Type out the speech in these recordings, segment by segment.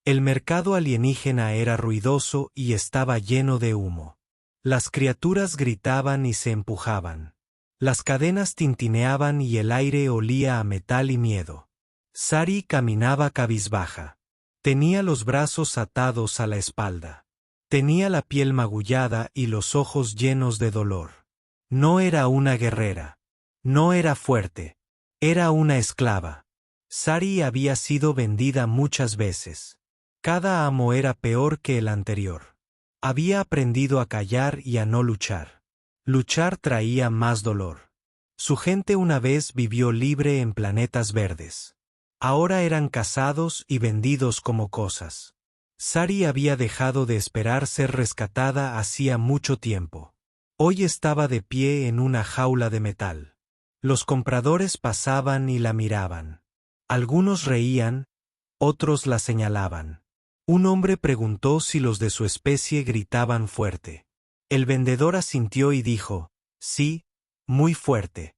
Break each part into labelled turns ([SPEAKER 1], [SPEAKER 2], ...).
[SPEAKER 1] El mercado alienígena era ruidoso y estaba lleno de humo. Las criaturas gritaban y se empujaban. Las cadenas tintineaban y el aire olía a metal y miedo. Sari caminaba cabizbaja. Tenía los brazos atados a la espalda. Tenía la piel magullada y los ojos llenos de dolor. No era una guerrera. No era fuerte. Era una esclava. Sari había sido vendida muchas veces. Cada amo era peor que el anterior. Había aprendido a callar y a no luchar. Luchar traía más dolor. Su gente una vez vivió libre en planetas verdes. Ahora eran cazados y vendidos como cosas. Sari había dejado de esperar ser rescatada hacía mucho tiempo. Hoy estaba de pie en una jaula de metal. Los compradores pasaban y la miraban. Algunos reían, otros la señalaban. Un hombre preguntó si los de su especie gritaban fuerte. El vendedor asintió y dijo, sí, muy fuerte.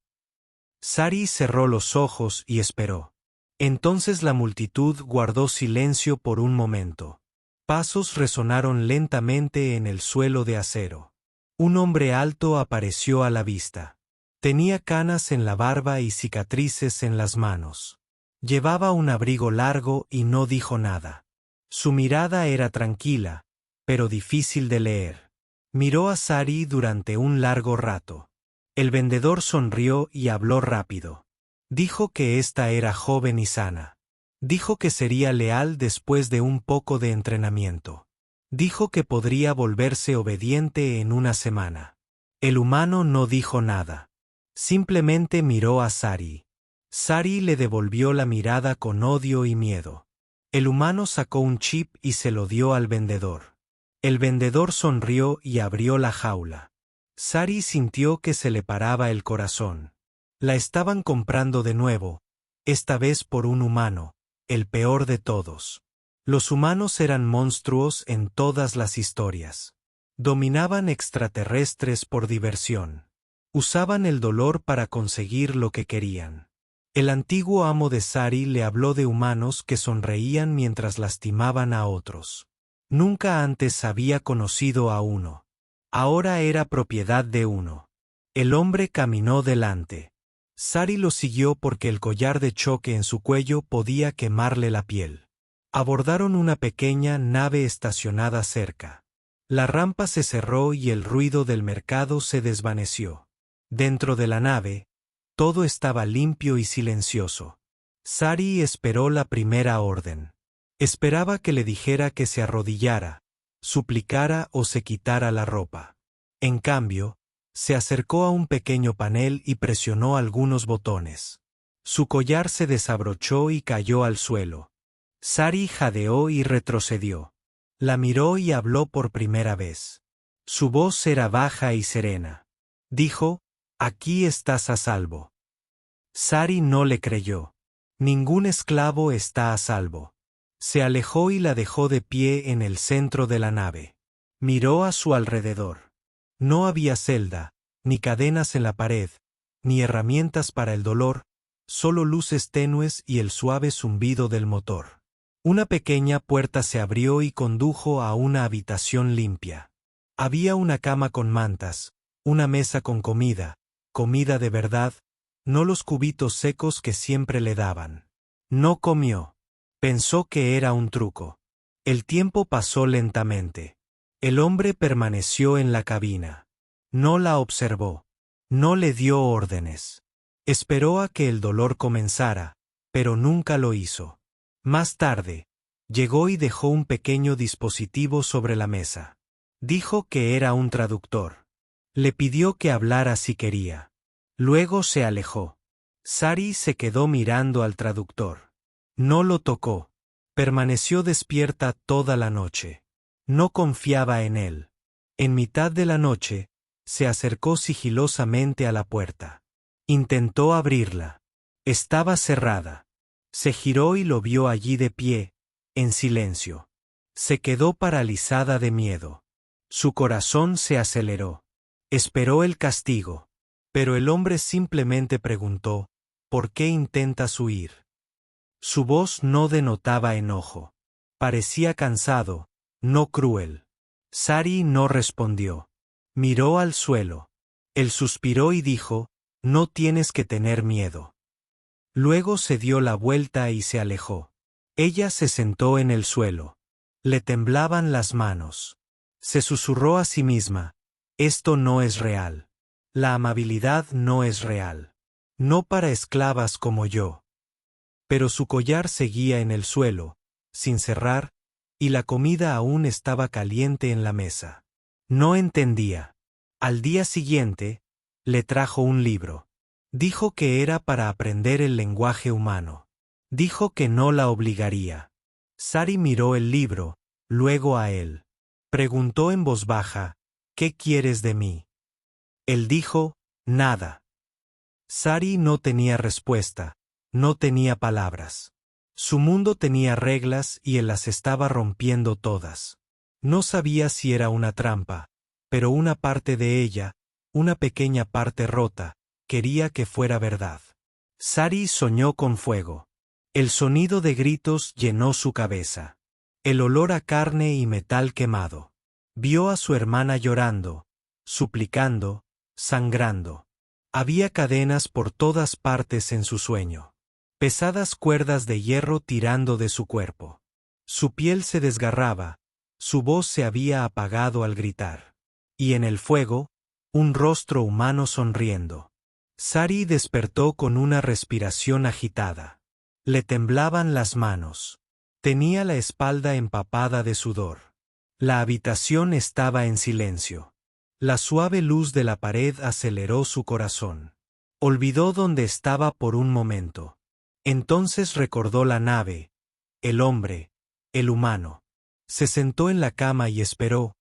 [SPEAKER 1] Sari cerró los ojos y esperó. Entonces la multitud guardó silencio por un momento. Pasos resonaron lentamente en el suelo de acero. Un hombre alto apareció a la vista. Tenía canas en la barba y cicatrices en las manos. Llevaba un abrigo largo y no dijo nada. Su mirada era tranquila, pero difícil de leer. Miró a Sari durante un largo rato. El vendedor sonrió y habló rápido. Dijo que ésta era joven y sana. Dijo que sería leal después de un poco de entrenamiento. Dijo que podría volverse obediente en una semana. El humano no dijo nada. Simplemente miró a Sari. Sari le devolvió la mirada con odio y miedo. El humano sacó un chip y se lo dio al vendedor. El vendedor sonrió y abrió la jaula. Sari sintió que se le paraba el corazón. La estaban comprando de nuevo, esta vez por un humano, el peor de todos. Los humanos eran monstruos en todas las historias. Dominaban extraterrestres por diversión. Usaban el dolor para conseguir lo que querían. El antiguo amo de Sari le habló de humanos que sonreían mientras lastimaban a otros. Nunca antes había conocido a uno. Ahora era propiedad de uno. El hombre caminó delante. Sari lo siguió porque el collar de choque en su cuello podía quemarle la piel. Abordaron una pequeña nave estacionada cerca. La rampa se cerró y el ruido del mercado se desvaneció. Dentro de la nave, todo estaba limpio y silencioso. Sari esperó la primera orden. Esperaba que le dijera que se arrodillara, suplicara o se quitara la ropa. En cambio, se acercó a un pequeño panel y presionó algunos botones. Su collar se desabrochó y cayó al suelo. Sari jadeó y retrocedió. La miró y habló por primera vez. Su voz era baja y serena. Dijo, «Aquí estás a salvo». Sari no le creyó. Ningún esclavo está a salvo. Se alejó y la dejó de pie en el centro de la nave. Miró a su alrededor. No había celda, ni cadenas en la pared, ni herramientas para el dolor, solo luces tenues y el suave zumbido del motor. Una pequeña puerta se abrió y condujo a una habitación limpia. Había una cama con mantas, una mesa con comida de verdad, no los cubitos secos que siempre le daban. No comió. Pensó que era un truco. El tiempo pasó lentamente. El hombre permaneció en la cabina. No la observó. No le dio órdenes. Esperó a que el dolor comenzara, pero nunca lo hizo. Más tarde, llegó y dejó un pequeño dispositivo sobre la mesa. Dijo que era un traductor. Le pidió que hablara si quería. Luego se alejó. Sari se quedó mirando al traductor. No lo tocó. Permaneció despierta toda la noche. No confiaba en él. En mitad de la noche, se acercó sigilosamente a la puerta. Intentó abrirla. Estaba cerrada. Se giró y lo vio allí de pie, en silencio. Se quedó paralizada de miedo. Su corazón se aceleró. Esperó el castigo. Pero el hombre simplemente preguntó, ¿por qué intentas huir? Su voz no denotaba enojo. Parecía cansado, no cruel. Sari no respondió. Miró al suelo. Él suspiró y dijo, no tienes que tener miedo. Luego se dio la vuelta y se alejó. Ella se sentó en el suelo. Le temblaban las manos. Se susurró a sí misma, esto no es real. La amabilidad no es real. No para esclavas como yo. Pero su collar seguía en el suelo, sin cerrar, y la comida aún estaba caliente en la mesa. No entendía. Al día siguiente, le trajo un libro. Dijo que era para aprender el lenguaje humano. Dijo que no la obligaría. Sari miró el libro, luego a él. Preguntó en voz baja, ¿qué quieres de mí? Él dijo, nada. Sari no tenía respuesta, no tenía palabras. Su mundo tenía reglas y él las estaba rompiendo todas. No sabía si era una trampa, pero una parte de ella, una pequeña parte rota, quería que fuera verdad. Sari soñó con fuego. El sonido de gritos llenó su cabeza. El olor a carne y metal quemado. Vio a su hermana llorando, suplicando, sangrando. Había cadenas por todas partes en su sueño. Pesadas cuerdas de hierro tirando de su cuerpo. Su piel se desgarraba, su voz se había apagado al gritar. Y en el fuego, un rostro humano sonriendo. Sari despertó con una respiración agitada. Le temblaban las manos. Tenía la espalda empapada de sudor. La habitación estaba en silencio. La suave luz de la pared aceleró su corazón. Olvidó dónde estaba por un momento. Entonces recordó la nave, el hombre, el humano. Se sentó en la cama y esperó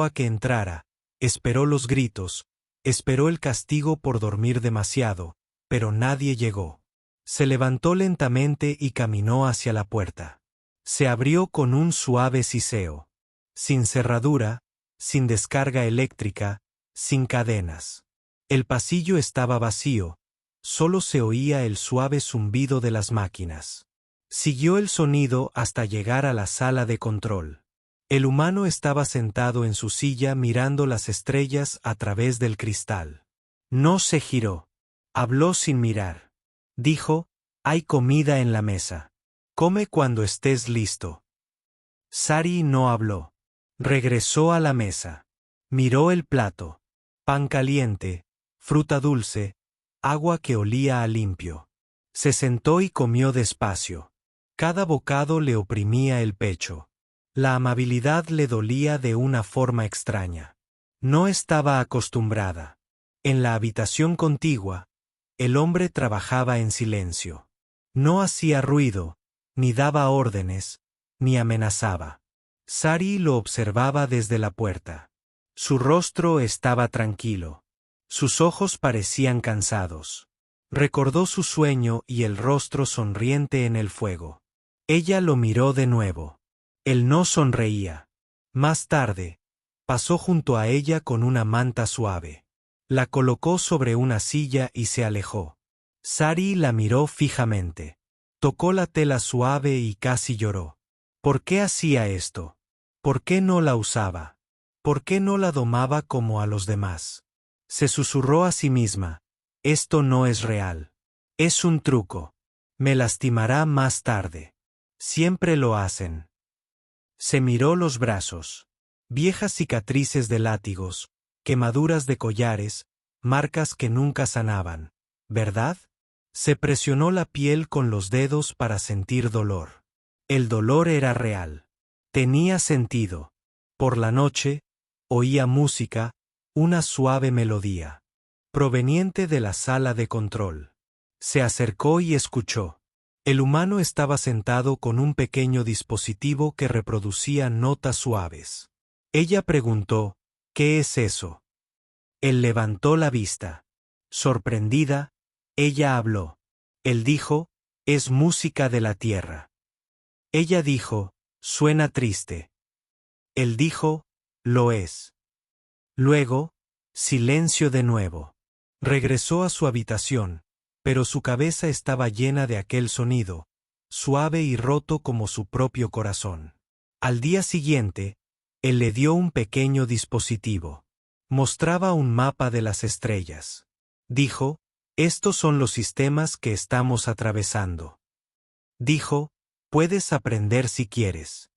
[SPEAKER 1] a que entrara, esperó los gritos, esperó el castigo por dormir demasiado, pero nadie llegó. Se levantó lentamente y caminó hacia la puerta. Se abrió con un suave siseo. Sin cerradura, sin descarga eléctrica, sin cadenas. El pasillo estaba vacío. Solo se oía el suave zumbido de las máquinas. Siguió el sonido hasta llegar a la sala de control. El humano estaba sentado en su silla mirando las estrellas a través del cristal. No se giró. Habló sin mirar. Dijo, hay comida en la mesa. Come cuando estés listo. Sari no habló. Regresó a la mesa. Miró el plato. Pan caliente, fruta dulce, agua que olía a limpio. Se sentó y comió despacio. Cada bocado le oprimía el pecho. La amabilidad le dolía de una forma extraña. No estaba acostumbrada. En la habitación contigua, el hombre trabajaba en silencio. No hacía ruido, ni daba órdenes, ni amenazaba. Sari lo observaba desde la puerta. Su rostro estaba tranquilo. Sus ojos parecían cansados. Recordó su sueño y el rostro sonriente en el fuego. Ella lo miró de nuevo. Él no sonreía. Más tarde, pasó junto a ella con una manta suave. La colocó sobre una silla y se alejó. Sari la miró fijamente. Tocó la tela suave y casi lloró. ¿Por qué hacía esto? ¿Por qué no la usaba? ¿Por qué no la domaba como a los demás? Se susurró a sí misma, esto no es real. Es un truco. Me lastimará más tarde. Siempre lo hacen. Se miró los brazos. Viejas cicatrices de látigos, quemaduras de collares, marcas que nunca sanaban. ¿Verdad? Se presionó la piel con los dedos para sentir dolor. El dolor era real. Tenía sentido. Por la noche, oía música, una suave melodía, proveniente de la sala de control. Se acercó y escuchó. El humano estaba sentado con un pequeño dispositivo que reproducía notas suaves. Ella preguntó, ¿qué es eso? Él levantó la vista. Sorprendida, ella habló. Él dijo, es música de la tierra. Ella dijo, suena triste. Él dijo, lo es. Luego, silencio de nuevo. Regresó a su habitación, pero su cabeza estaba llena de aquel sonido, suave y roto como su propio corazón. Al día siguiente, él le dio un pequeño dispositivo. Mostraba un mapa de las estrellas. Dijo, estos son los sistemas que estamos atravesando. Dijo, puedes aprender si quieres.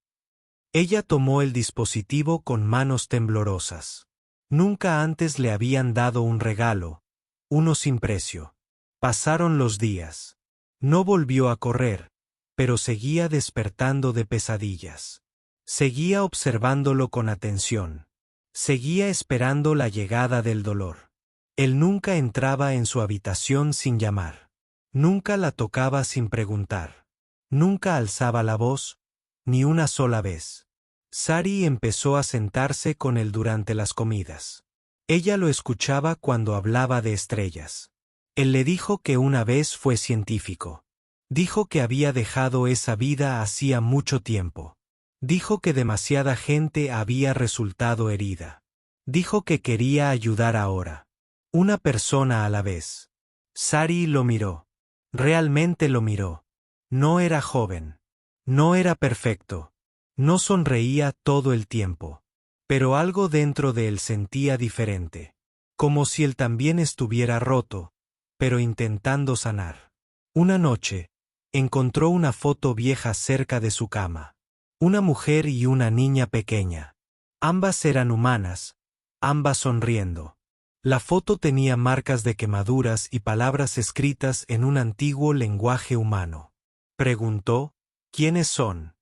[SPEAKER 1] Ella tomó el dispositivo con manos temblorosas. Nunca antes le habían dado un regalo, uno sin precio. Pasaron los días. No volvió a correr, pero seguía despertando de pesadillas. Seguía observándolo con atención. Seguía esperando la llegada del dolor. Él nunca entraba en su habitación sin llamar. Nunca la tocaba sin preguntar. Nunca alzaba la voz, ni una sola vez. Sari empezó a sentarse con él durante las comidas. Ella lo escuchaba cuando hablaba de estrellas. Él le dijo que una vez fue científico. Dijo que había dejado esa vida hacía mucho tiempo. Dijo que demasiada gente había resultado herida. Dijo que quería ayudar ahora. Una persona a la vez. Sari lo miró. Realmente lo miró. No era joven. No era perfecto. No sonreía todo el tiempo. Pero algo dentro de él sentía diferente. Como si él también estuviera roto, pero intentando sanar. Una noche, encontró una foto vieja cerca de su cama. Una mujer y una niña pequeña. Ambas eran humanas, ambas sonriendo. La foto tenía marcas de quemaduras y palabras escritas en un antiguo lenguaje humano. Preguntó, ¿quiénes son?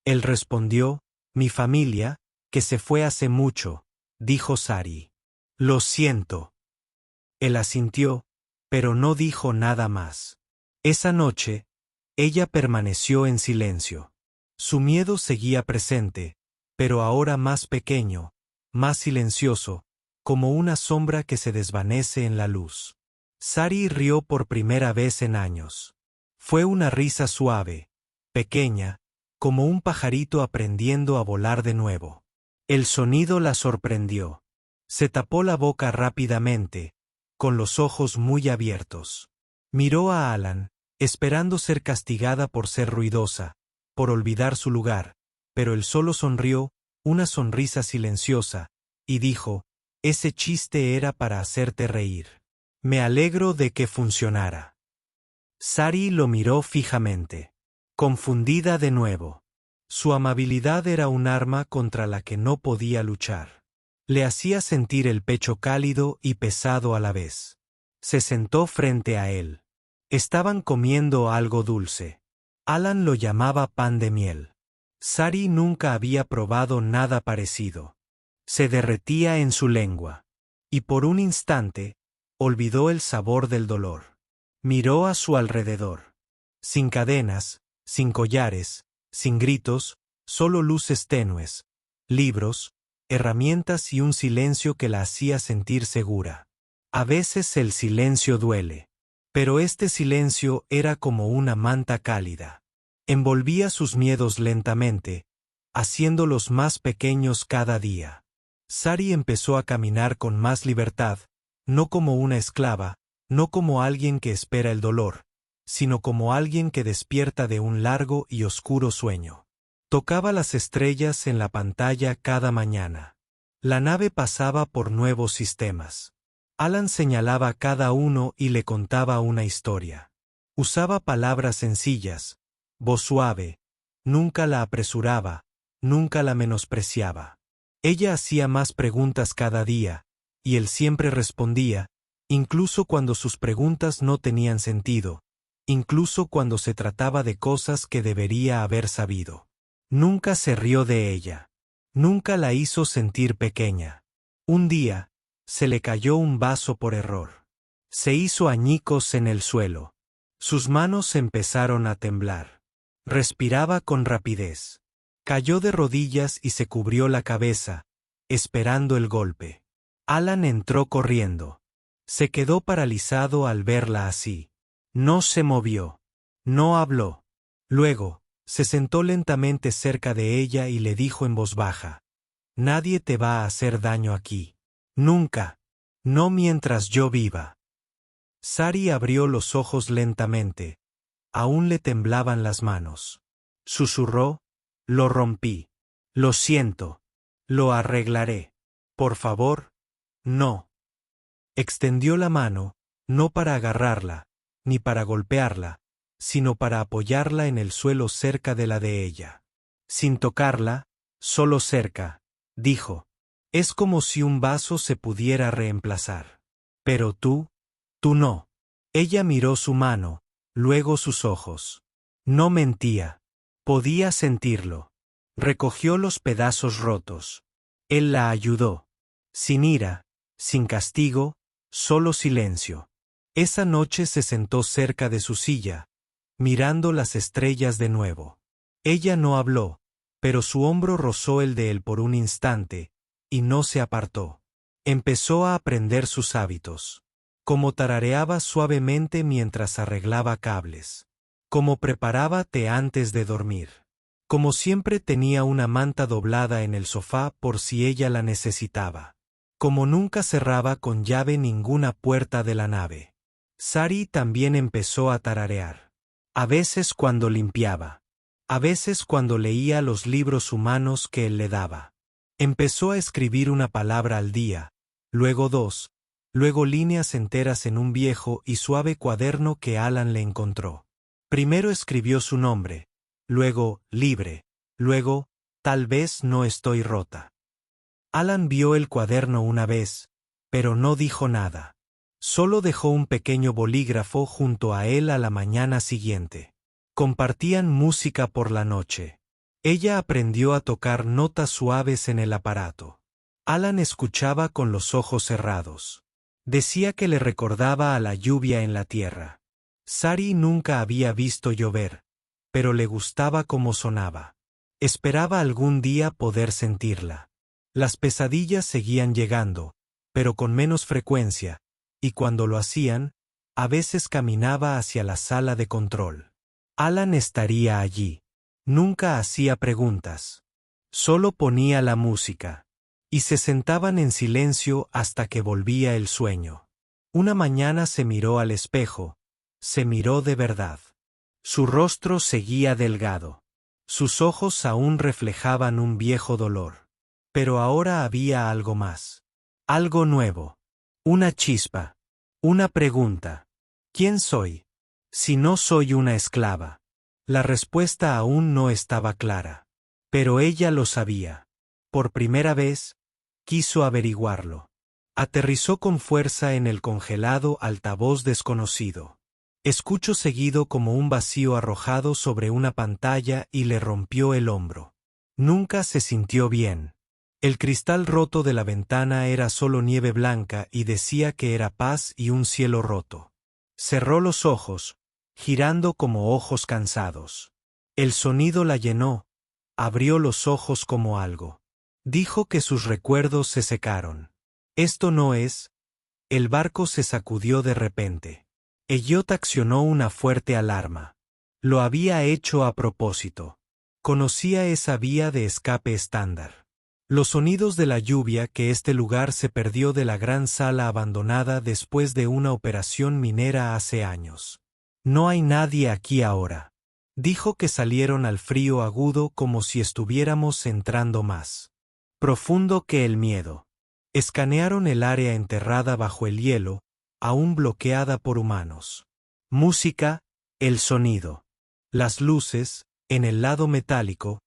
[SPEAKER 1] Él respondió, mi familia, que se fue hace mucho, dijo Sari. Lo siento. Él asintió, pero no dijo nada más. Esa noche, ella permaneció en silencio. Su miedo seguía presente, pero ahora más pequeño, más silencioso, como una sombra que se desvanece en la luz. Sari rió por primera vez en años. Fue una risa suave, pequeña, como un pajarito aprendiendo a volar de nuevo. El sonido la sorprendió. Se tapó la boca rápidamente, con los ojos muy abiertos. Miró a Alan, esperando ser castigada por ser ruidosa, por olvidar su lugar, pero él solo sonrió, una sonrisa silenciosa, y dijo, ese chiste era para hacerte reír. Me alegro de que funcionara. Sari lo miró fijamente. Confundida de nuevo. Su amabilidad era un arma contra la que no podía luchar. Le hacía sentir el pecho cálido y pesado a la vez. Se sentó frente a él. Estaban comiendo algo dulce. Alan lo llamaba pan de miel. Sari nunca había probado nada parecido. Se derretía en su lengua. Y por un instante, olvidó el sabor del dolor. Miró a su alrededor. Sin cadenas, sin collares, sin gritos, solo luces tenues, libros, herramientas y un silencio que la hacía sentir segura. A veces el silencio duele. Pero este silencio era como una manta cálida. Envolvía sus miedos lentamente, haciéndolos más pequeños cada día. Sari empezó a caminar con más libertad, no como una esclava, no como alguien que espera el dolor, sino como alguien que despierta de un largo y oscuro sueño. Tocaba las estrellas en la pantalla cada mañana. La nave pasaba por nuevos sistemas. Alan señalaba cada uno y le contaba una historia. Usaba palabras sencillas, voz suave, nunca la apresuraba, nunca la menospreciaba. Ella hacía más preguntas cada día, y él siempre respondía, incluso cuando sus preguntas no tenían sentido, incluso cuando se trataba de cosas que debería haber sabido. Nunca se rió de ella. Nunca la hizo sentir pequeña. Un día, se le cayó un vaso por error. Se hizo añicos en el suelo. Sus manos empezaron a temblar. Respiraba con rapidez. Cayó de rodillas y se cubrió la cabeza, esperando el golpe. Alan entró corriendo. Se quedó paralizado al verla así. No se movió. No habló. Luego, se sentó lentamente cerca de ella y le dijo en voz baja. Nadie te va a hacer daño aquí. Nunca. No mientras yo viva. Sari abrió los ojos lentamente. aún le temblaban las manos. Susurró: «Lo rompí. Lo siento. Lo arreglaré. Por favor, no». Extendió la mano, no para agarrarla, ni para golpearla, sino para apoyarla en el suelo cerca de la de ella. Sin tocarla, solo cerca, dijo: «Es como si un vaso se pudiera reemplazar. Pero tú no». Ella miró su mano, luego sus ojos. No mentía. Podía sentirlo. Recogió los pedazos rotos. Él la ayudó. Sin ira, sin castigo, solo silencio. Esa noche se sentó cerca de su silla, mirando las estrellas de nuevo. Ella no habló, pero su hombro rozó el de él por un instante, y no se apartó. Empezó a aprender sus hábitos. Como tarareaba suavemente mientras arreglaba cables. Como preparaba té antes de dormir. Como siempre tenía una manta doblada en el sofá por si ella la necesitaba. Como nunca cerraba con llave ninguna puerta de la nave. Sari también empezó a tararear. A veces cuando limpiaba. A veces cuando leía los libros humanos que él le daba. Empezó a escribir una palabra al día, luego dos, luego líneas enteras en un viejo y suave cuaderno que Alan le encontró. Primero escribió su nombre, luego libre, luego tal vez no estoy rota. Alan vio el cuaderno una vez, pero no dijo nada. Solo dejó un pequeño bolígrafo junto a él a la mañana siguiente. Compartían música por la noche. Ella aprendió a tocar notas suaves en el aparato. Alan escuchaba con los ojos cerrados. Decía que le recordaba a la lluvia en la tierra. Sari nunca había visto llover, pero le gustaba cómo sonaba. Esperaba algún día poder sentirla. Las pesadillas seguían llegando, pero con menos frecuencia, y cuando lo hacían, a veces caminaba hacia la sala de control. Alan estaría allí. Nunca hacía preguntas. Solo ponía la música. Y se sentaban en silencio hasta que volvía el sueño. Una mañana se miró al espejo. Se miró de verdad. Su rostro seguía delgado. Sus ojos aún reflejaban un viejo dolor. Pero ahora había algo más. Algo nuevo. Una chispa. Una pregunta. ¿Quién soy? Si no soy una esclava. La respuesta aún no estaba clara. Pero ella lo sabía. Por primera vez, quiso averiguarlo. Aterrizó con fuerza en el congelado altavoz desconocido. Escuchó seguido como un vacío arrojado sobre una pantalla y le rompió el hombro. Nunca se sintió bien. El cristal roto de la ventana era solo nieve blanca y decía que era paz y un cielo roto. Cerró los ojos, girando como ojos cansados. El sonido la llenó. Abrió los ojos como algo. Dijo que sus recuerdos se secaron. Esto no es. El barco se sacudió de repente. Elliot accionó una fuerte alarma. Lo había hecho a propósito. Conocía esa vía de escape estándar. Los sonidos de la lluvia que este lugar se perdió de la gran sala abandonada después de una operación minera hace años. No hay nadie aquí ahora. Dijo que salieron al frío agudo como si estuviéramos entrando más profundo que el miedo. Escanearon el área enterrada bajo el hielo, aún bloqueada por humanos. Música, el sonido. Las luces, en el lado metálico,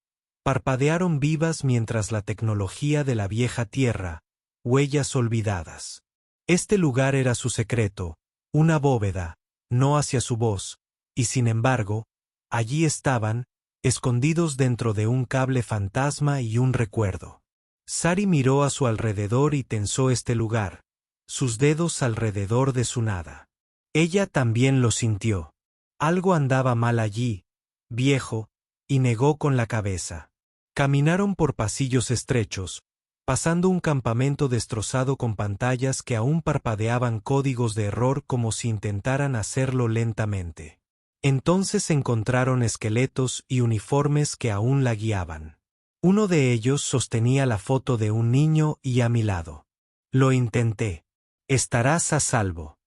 [SPEAKER 1] parpadearon vivas mientras la tecnología de la vieja tierra, huellas olvidadas. Este lugar era su secreto, una bóveda, no hacia su voz, y sin embargo, allí estaban, escondidos dentro de un cable fantasma y un recuerdo. Sari miró a su alrededor y tensó este lugar, sus dedos alrededor de su nada. Ella también lo sintió. Algo andaba mal allí, viejo, y negó con la cabeza. Caminaron por pasillos estrechos, pasando un campamento destrozado con pantallas que aún parpadeaban códigos de error como si intentaran hacerlo lentamente. Entonces encontraron esqueletos y uniformes que aún la guiaban. Uno de ellos sostenía la foto de un niño y a mi lado. Lo intenté. Estarás a salvo.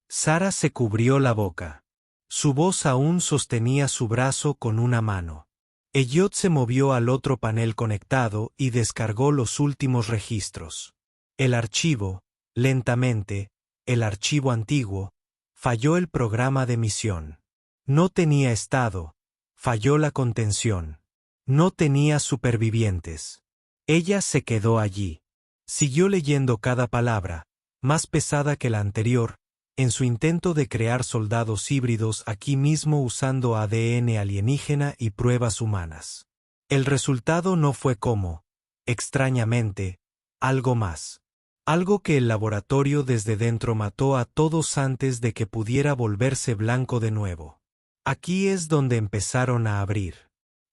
[SPEAKER 1] Sara se cubrió la boca. Su voz aún sostenía su brazo con una mano. Elliot se movió al otro panel conectado y descargó los últimos registros. El archivo, lentamente, el archivo antiguo, falló el programa de misión. No tenía estado, falló la contención. No tenía supervivientes. Ella se quedó allí. Siguió leyendo cada palabra, más pesada que la anterior, en su intento de crear soldados híbridos aquí mismo usando ADN alienígena y pruebas humanas. El resultado no fue como, extrañamente, algo más. Algo que el laboratorio desde dentro mató a todos antes de que pudiera volverse blanco de nuevo. Aquí es donde empezaron a abrir.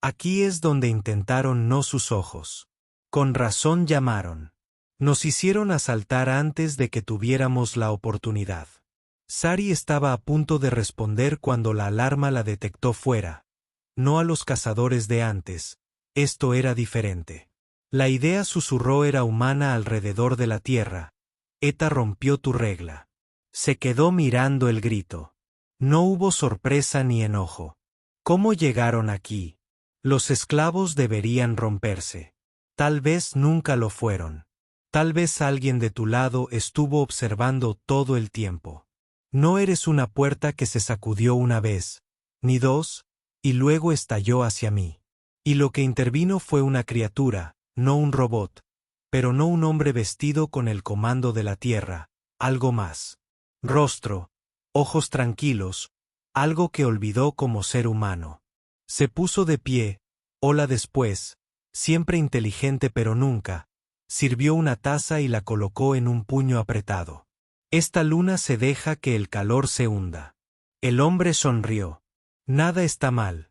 [SPEAKER 1] Aquí es donde intentaron no sus ojos. Con razón llamaron. Nos hicieron asaltar antes de que tuviéramos la oportunidad. Sari estaba a punto de responder cuando la alarma la detectó fuera. No a los cazadores de antes. Esto era diferente. La idea susurró era humana alrededor de la Tierra. Eta rompió tu regla. Se quedó mirando el grito. No hubo sorpresa ni enojo. ¿Cómo llegaron aquí? Los esclavos deberían romperse. Tal vez nunca lo fueron. Tal vez alguien de tu lado estuvo observando todo el tiempo. No eres una puerta que se sacudió una vez, ni dos, y luego estalló hacia mí. Y lo que intervino fue una criatura, no un robot, pero no un hombre vestido con el comando de la Tierra, algo más. Rostro, ojos tranquilos, algo que olvidó como ser humano. Se puso de pie, hola después, siempre inteligente pero nunca, sirvió una taza y la colocó en un puño apretado. Esta luna se deja que el calor se hunda. El hombre sonrió. Nada está mal,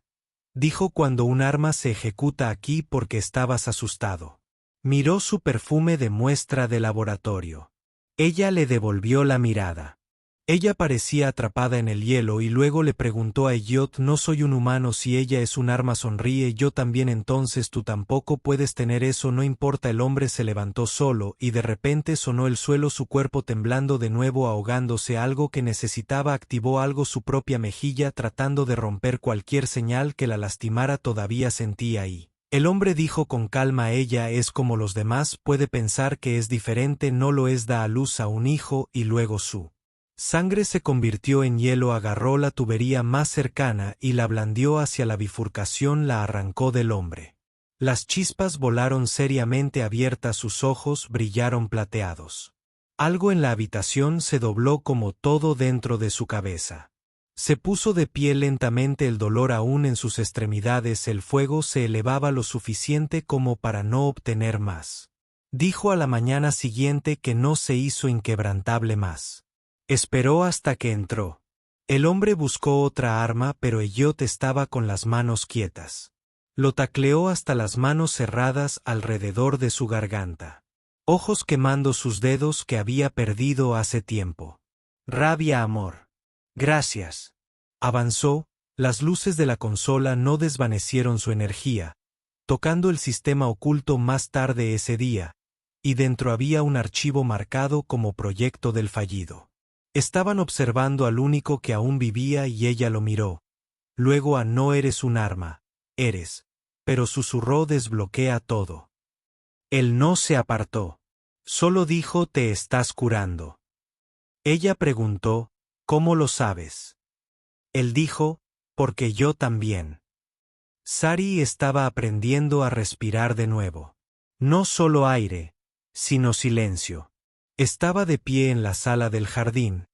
[SPEAKER 1] dijo cuando un arma se ejecuta aquí porque estabas asustado. Miró su perfume de muestra de laboratorio. Ella le devolvió la mirada. Ella parecía atrapada en el hielo y luego le preguntó a Elliot: no soy un humano, si ella es un arma, sonríe, yo también, entonces tú tampoco puedes tener eso, no importa. El hombre se levantó solo y de repente sonó el suelo, su cuerpo temblando de nuevo, ahogándose. Algo que necesitaba activó algo, su propia mejilla, tratando de romper cualquier señal que la lastimara, todavía sentía ahí. El hombre dijo con calma: ella es como los demás, puede pensar que es diferente, no lo es, da a luz a un hijo y luego su sangre se convirtió en hielo, agarró la tubería más cercana y la blandió hacia la bifurcación, la arrancó del hombre. Las chispas volaron seriamente abiertas, sus ojos brillaron plateados. Algo en la habitación se dobló como todo dentro de su cabeza. Se puso de pie lentamente, el dolor aún en sus extremidades, el fuego se elevaba lo suficiente como para no obtener más. Dijo a la mañana siguiente que no se hizo inquebrantable más. Esperó hasta que entró. El hombre buscó otra arma, pero Elliot estaba con las manos quietas. Lo tacleó hasta las manos cerradas alrededor de su garganta. Ojos quemando sus dedos que había perdido hace tiempo. Rabia, amor. Gracias. Avanzó, las luces de la consola no desvanecieron su energía, tocando el sistema oculto más tarde ese día, y dentro había un archivo marcado como proyecto del fallido. Estaban observando al único que aún vivía y ella lo miró. Luego a no eres un arma, eres. Pero susurró: desbloquea todo. Él no se apartó. Solo dijo: te estás curando. Ella preguntó: ¿cómo lo sabes? Él dijo: porque yo también. Sari estaba aprendiendo a respirar de nuevo. No solo aire, sino silencio. Estaba de pie en la sala del jardín,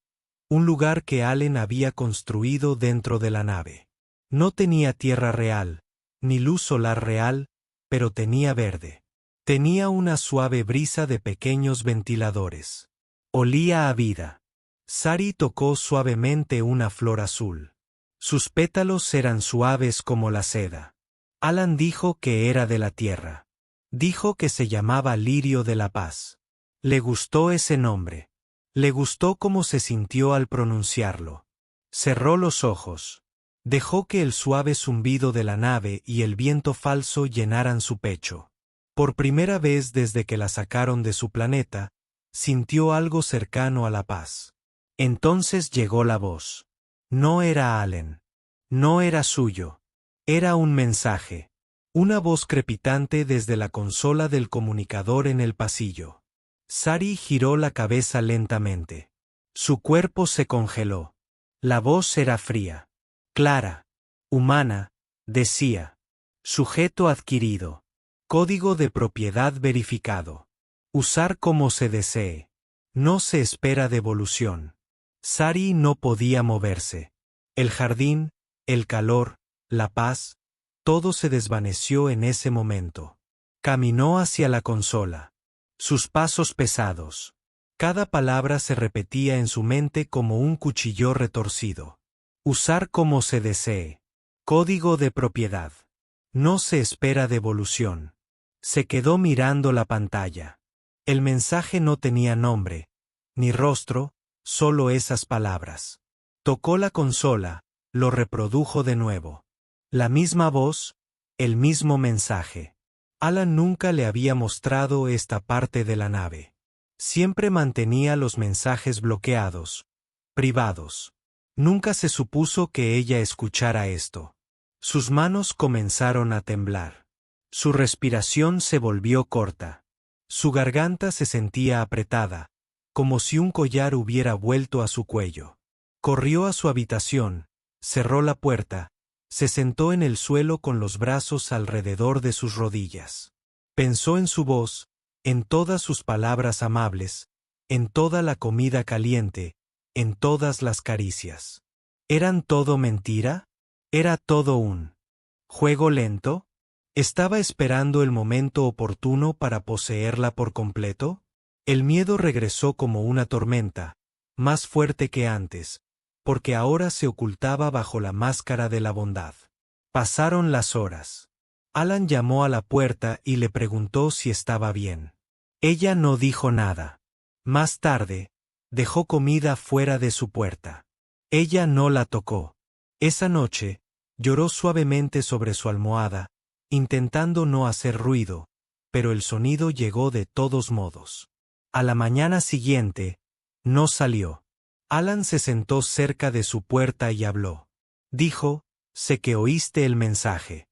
[SPEAKER 1] un lugar que Allen había construido dentro de la nave. No tenía tierra real, ni luz solar real, pero tenía verde. Tenía una suave brisa de pequeños ventiladores. Olía a vida. Sari tocó suavemente una flor azul. Sus pétalos eran suaves como la seda. Alan dijo que era de la tierra. Dijo que se llamaba lirio de la paz. Le gustó ese nombre. Le gustó cómo se sintió al pronunciarlo. Cerró los ojos. Dejó que el suave zumbido de la nave y el viento falso llenaran su pecho. Por primera vez desde que la sacaron de su planeta, sintió algo cercano a la paz. Entonces llegó la voz. No era Allen. No era suyo. Era un mensaje. Una voz crepitante desde la consola del comunicador en el pasillo. Sari giró la cabeza lentamente. Su cuerpo se congeló. La voz era fría. Clara. Humana, decía. Sujeto adquirido. Código de propiedad verificado. Usar como se desee. No se espera devolución. Sari no podía moverse. El jardín, el calor, la paz, todo se desvaneció en ese momento. Caminó hacia la consola. Sus pasos pesados. Cada palabra se repetía en su mente como un cuchillo retorcido. Usar como se desee. Código de propiedad. No se espera devolución. Se quedó mirando la pantalla. El mensaje no tenía nombre, ni rostro, solo esas palabras. Tocó la consola, lo reprodujo de nuevo. La misma voz, el mismo mensaje. Alan nunca le había mostrado esta parte de la nave. Siempre mantenía los mensajes bloqueados, privados. Nunca se supuso que ella escuchara esto. Sus manos comenzaron a temblar. Su respiración se volvió corta. Su garganta se sentía apretada, como si un collar hubiera vuelto a su cuello. Corrió a su habitación, cerró la puerta, se sentó en el suelo con los brazos alrededor de sus rodillas. Pensó en su voz, en todas sus palabras amables, en toda la comida caliente, en todas las caricias. ¿Eran todo mentira? ¿Era todo un juego lento? ¿Estaba esperando el momento oportuno para poseerla por completo? El miedo regresó como una tormenta, más fuerte que antes, porque ahora se ocultaba bajo la máscara de la bondad. Pasaron las horas. Alan llamó a la puerta y le preguntó si estaba bien. Ella no dijo nada. Más tarde, dejó comida fuera de su puerta. Ella no la tocó. Esa noche, lloró suavemente sobre su almohada, intentando no hacer ruido, pero el sonido llegó de todos modos. A la mañana siguiente, no salió. Alan se sentó cerca de su puerta y habló. Dijo, sé que oíste el mensaje.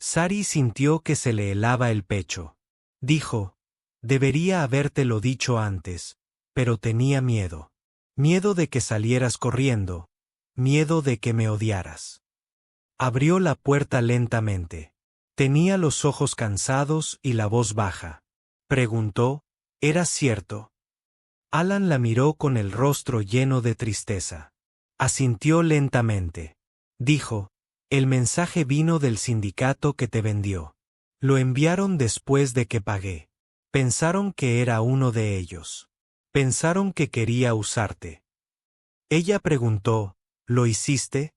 [SPEAKER 1] Sari sintió que se le helaba el pecho. Dijo, debería habértelo dicho antes, pero tenía miedo. Miedo de que salieras corriendo, miedo de que me odiaras. Abrió la puerta lentamente. Tenía los ojos cansados y la voz baja. Preguntó, ¿era cierto? Alan la miró con el rostro lleno de tristeza. Asintió lentamente. Dijo, el mensaje vino del sindicato que te vendió. Lo enviaron después de que pagué. Pensaron que era uno de ellos. Pensaron que quería usarte. Ella preguntó, ¿lo hiciste?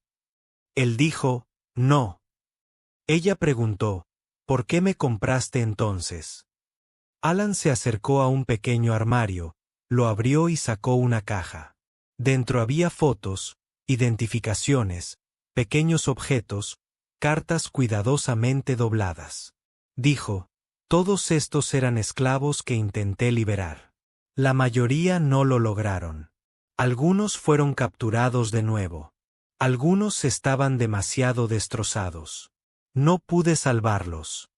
[SPEAKER 1] Él dijo, no. Ella preguntó, ¿por qué me compraste entonces? Alan se acercó a un pequeño armario, lo abrió y sacó una caja. Dentro había fotos, identificaciones, pequeños objetos, cartas cuidadosamente dobladas. Dijo, todos estos eran esclavos que intenté liberar. La mayoría no lo lograron. Algunos fueron capturados de nuevo. Algunos estaban demasiado destrozados. No pude salvarlos.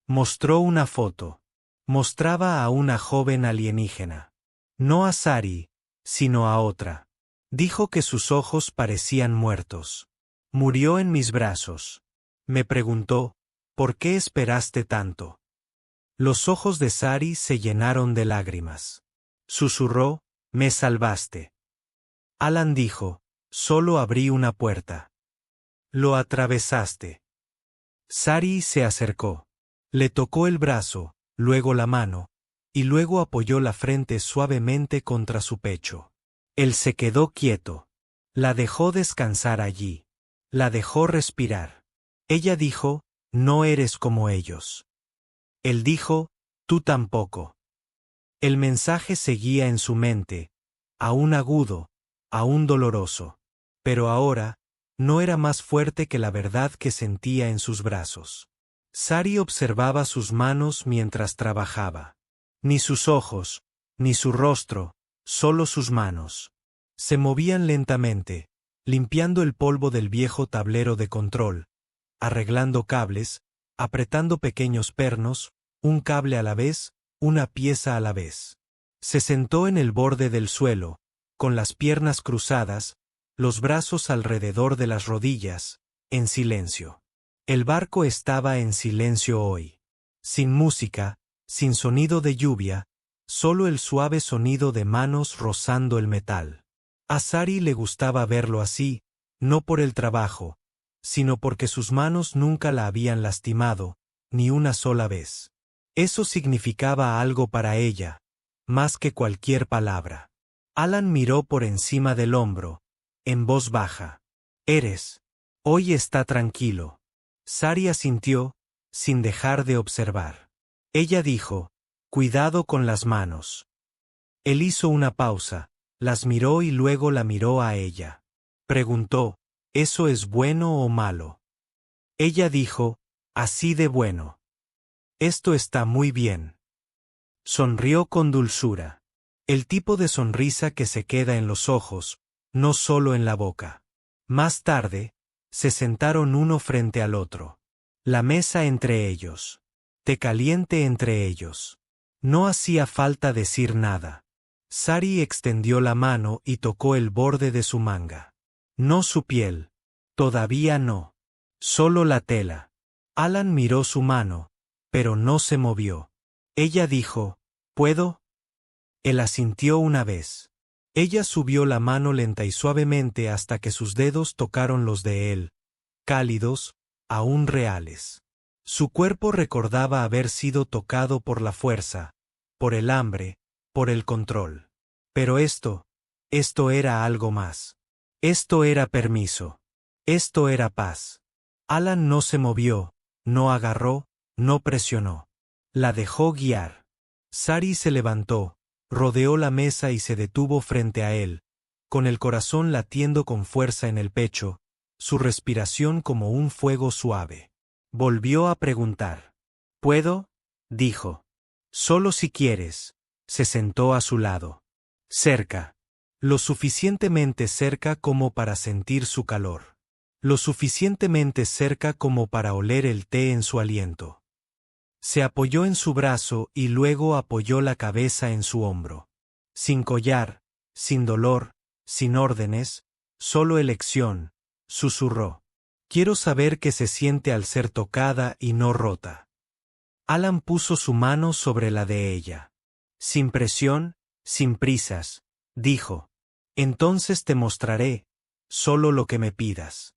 [SPEAKER 1] Mostró una foto. Mostraba a una joven alienígena. No a Sari, sino a otra. Dijo que sus ojos parecían muertos. Murió en mis brazos. Me preguntó, ¿por qué esperaste tanto? Los ojos de Sari se llenaron de lágrimas. Susurró, me salvaste. Alan dijo, solo abrí una puerta. Lo atravesaste. Sari se acercó. Le tocó el brazo, luego la mano, y luego apoyó la frente suavemente contra su pecho. Él se quedó quieto. La dejó descansar allí. La dejó respirar. Ella dijo, no eres como ellos. Él dijo, tú tampoco. El mensaje seguía en su mente, aún agudo, aún doloroso. Pero ahora, no era más fuerte que la verdad que sentía en sus brazos. Sari observaba sus manos mientras trabajaba. Ni sus ojos, ni su rostro, solo sus manos. Se movían lentamente, limpiando el polvo del viejo tablero de control, arreglando cables, apretando pequeños pernos, un cable a la vez, una pieza a la vez. Se sentó en el borde del suelo, con las piernas cruzadas, los brazos alrededor de las rodillas, en silencio. El barco estaba en silencio hoy. Sin música, sin sonido de lluvia, solo el suave sonido de manos rozando el metal. A Sari le gustaba verlo así, no por el trabajo, sino porque sus manos nunca la habían lastimado, ni una sola vez. Eso significaba algo para ella, más que cualquier palabra. Alan miró por encima del hombro, en voz baja. «Eres. Hoy está tranquilo». Sari asintió, sin dejar de observar. Ella dijo, «Cuidado con las manos». Él hizo una pausa, las miró y luego la miró a ella. Preguntó, ¿eso es bueno o malo? Ella dijo, así de bueno. Esto está muy bien. Sonrió con dulzura. El tipo de sonrisa que se queda en los ojos, no solo en la boca. Más tarde, se sentaron uno frente al otro. La mesa entre ellos. Té caliente entre ellos. No hacía falta decir nada. Sari extendió la mano y tocó el borde de su manga. No su piel. Todavía no. Solo la tela. Alan miró su mano, pero no se movió. Ella dijo, ¿puedo? Él asintió una vez. Ella subió la mano lenta y suavemente hasta que sus dedos tocaron los de él, cálidos, aún reales. Su cuerpo recordaba haber sido tocado por la fuerza, por el hambre, por el control. Pero esto era algo más. Esto era permiso. Esto era paz. Alan no se movió, no agarró, no presionó. La dejó guiar. Sari se levantó, rodeó la mesa y se detuvo frente a él, con el corazón latiendo con fuerza en el pecho, su respiración como un fuego suave. Volvió a preguntar. ¿Puedo? Dijo. Solo si quieres. Se sentó a su lado. Cerca. Lo suficientemente cerca como para sentir su calor. Lo suficientemente cerca como para oler el té en su aliento. Se apoyó en su brazo y luego apoyó la cabeza en su hombro. Sin collar, sin dolor, sin órdenes, solo elección, susurró. Quiero saber qué se siente al ser tocada y no rota. Alan puso su mano sobre la de ella. Sin presión, sin prisas, dijo. Entonces te mostraré, solo lo que me pidas.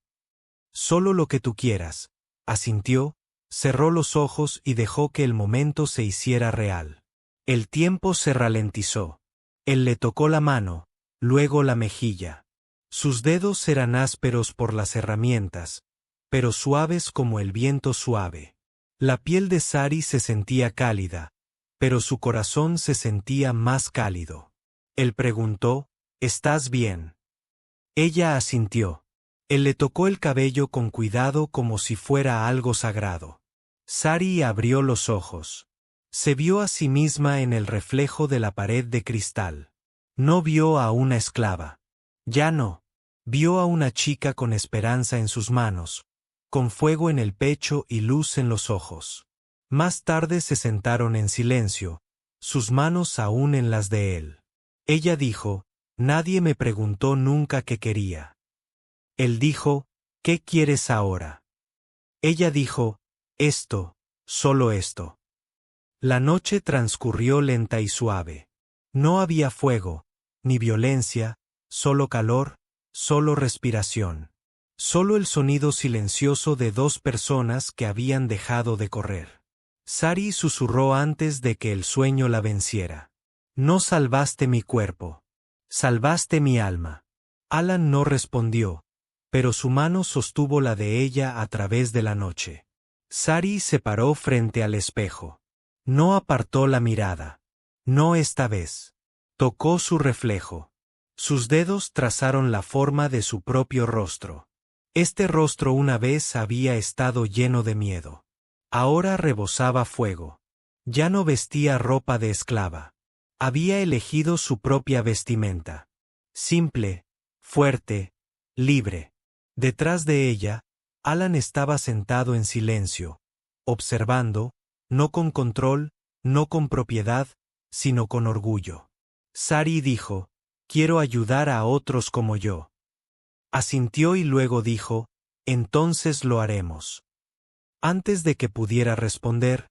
[SPEAKER 1] Solo lo que tú quieras, asintió, cerró los ojos y dejó que el momento se hiciera real. El tiempo se ralentizó. Él le tocó la mano, luego la mejilla. Sus dedos eran ásperos por las herramientas, pero suaves como el viento suave. La piel de Sari se sentía cálida, pero su corazón se sentía más cálido. Él preguntó, ¿estás bien? Ella asintió. Él le tocó el cabello con cuidado como si fuera algo sagrado. Sari abrió los ojos. Se vio a sí misma en el reflejo de la pared de cristal. No vio a una esclava. Ya no. Vio a una chica con esperanza en sus manos, con fuego en el pecho y luz en los ojos. Más tarde se sentaron en silencio, sus manos aún en las de él. Ella dijo, nadie me preguntó nunca qué quería. Él dijo, ¿qué quieres ahora? Ella dijo, esto, solo esto. La noche transcurrió lenta y suave. No había fuego, ni violencia, solo calor, solo respiración. Solo el sonido silencioso de dos personas que habían dejado de correr. Sari susurró antes de que el sueño la venciera. No salvaste mi cuerpo. Salvaste mi alma. Alan no respondió, pero su mano sostuvo la de ella a través de la noche. Sari se paró frente al espejo. No apartó la mirada. No esta vez. Tocó su reflejo. Sus dedos trazaron la forma de su propio rostro. Este rostro una vez había estado lleno de miedo. Ahora rebosaba fuego. Ya no vestía ropa de esclava. Había elegido su propia vestimenta. Simple, fuerte, libre. Detrás de ella, Alan estaba sentado en silencio, observando, no con control, no con propiedad, sino con orgullo. Sari dijo, quiero ayudar a otros como yo. Asintió y luego dijo, entonces lo haremos. Antes de que pudiera responder,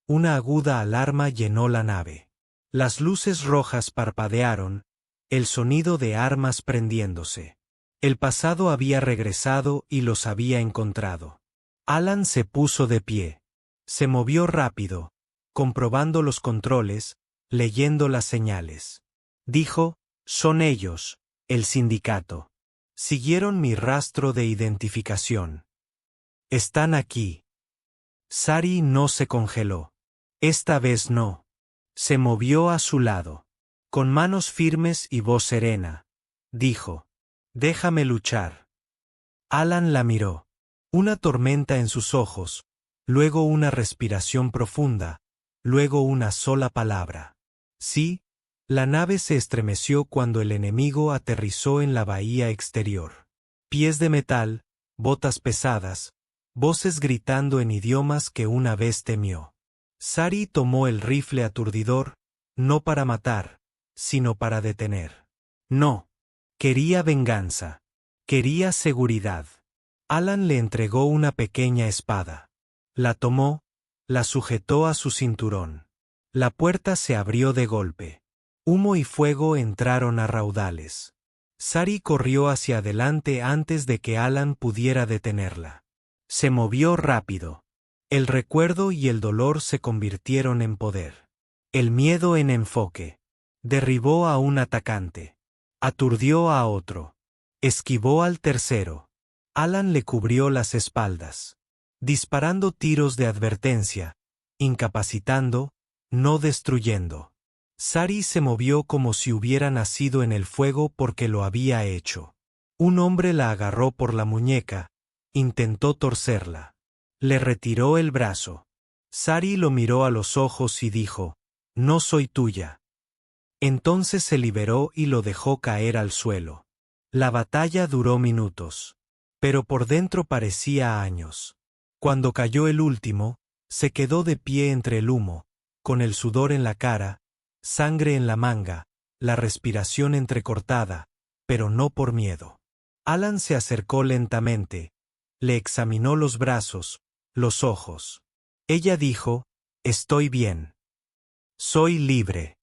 [SPEAKER 1] una aguda alarma llenó la nave. Las luces rojas parpadearon, el sonido de armas prendiéndose. El pasado había regresado y los había encontrado. Alan se puso de pie. Se movió rápido, comprobando los controles, leyendo las señales. Dijo, son ellos, el sindicato. Siguieron mi rastro de identificación. Están aquí. Sari no se congeló. Esta vez no. Se movió a su lado. Con manos firmes y voz serena, dijo, déjame luchar. Alan la miró. Una tormenta en sus ojos, luego una respiración profunda, luego una sola palabra. Sí, la nave se estremeció cuando el enemigo aterrizó en la bahía exterior. Pies de metal, botas pesadas, voces gritando en idiomas que una vez temió. Sari tomó el rifle aturdidor, no para matar, sino para detener. No. Quería venganza. Quería seguridad. Alan le entregó una pequeña espada. La tomó, la sujetó a su cinturón. La puerta se abrió de golpe. Humo y fuego entraron a raudales. Sari corrió hacia adelante antes de que Alan pudiera detenerla. Se movió rápido. El recuerdo y el dolor se convirtieron en poder. El miedo en enfoque. Derribó a un atacante. Aturdió a otro. Esquivó al tercero. Alan le cubrió las espaldas. Disparando tiros de advertencia. Incapacitando, no destruyendo. Sari se movió como si hubiera nacido en el fuego porque lo había hecho. Un hombre la agarró por la muñeca. Intentó torcerla. Le retiró el brazo. Sari lo miró a los ojos y dijo, no soy tuya. Entonces se liberó y lo dejó caer al suelo. La batalla duró minutos. Pero por dentro parecía años. Cuando cayó el último, se quedó de pie entre el humo, con el sudor en la cara, sangre en la manga, la respiración entrecortada, pero no por miedo. Alan se acercó lentamente, le examinó los brazos, los ojos. Ella dijo, estoy bien. Soy libre.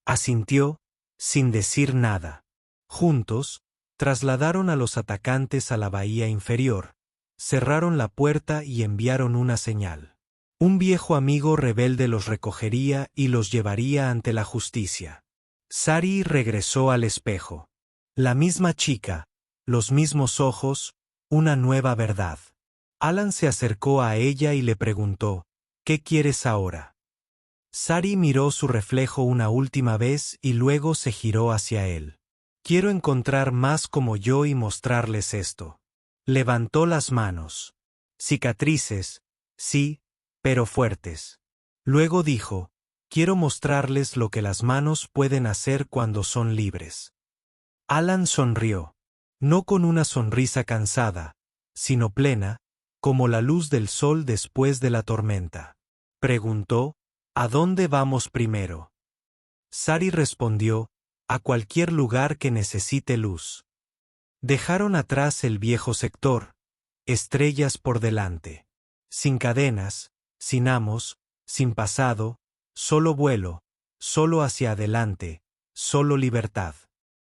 [SPEAKER 1] Asintió, sin decir nada. Juntos, trasladaron a los atacantes a la bahía inferior, cerraron la puerta y enviaron una señal. Un viejo amigo rebelde los recogería y los llevaría ante la justicia. Sari regresó al espejo. La misma chica, los mismos ojos, una nueva verdad. Alan se acercó a ella y le preguntó, ¿qué quieres ahora? Sari miró su reflejo una última vez y luego se giró hacia él. Quiero encontrar más como yo y mostrarles esto. Levantó las manos. Cicatrices, sí, pero fuertes. Luego dijo, quiero mostrarles lo que las manos pueden hacer cuando son libres. Alan sonrió, no con una sonrisa cansada, sino plena, como la luz del sol después de la tormenta. Preguntó, ¿a dónde vamos primero? Sari respondió, a cualquier lugar que necesite luz. Dejaron atrás el viejo sector, estrellas por delante. Sin cadenas, sin amos, sin pasado, solo vuelo, solo hacia adelante, solo libertad.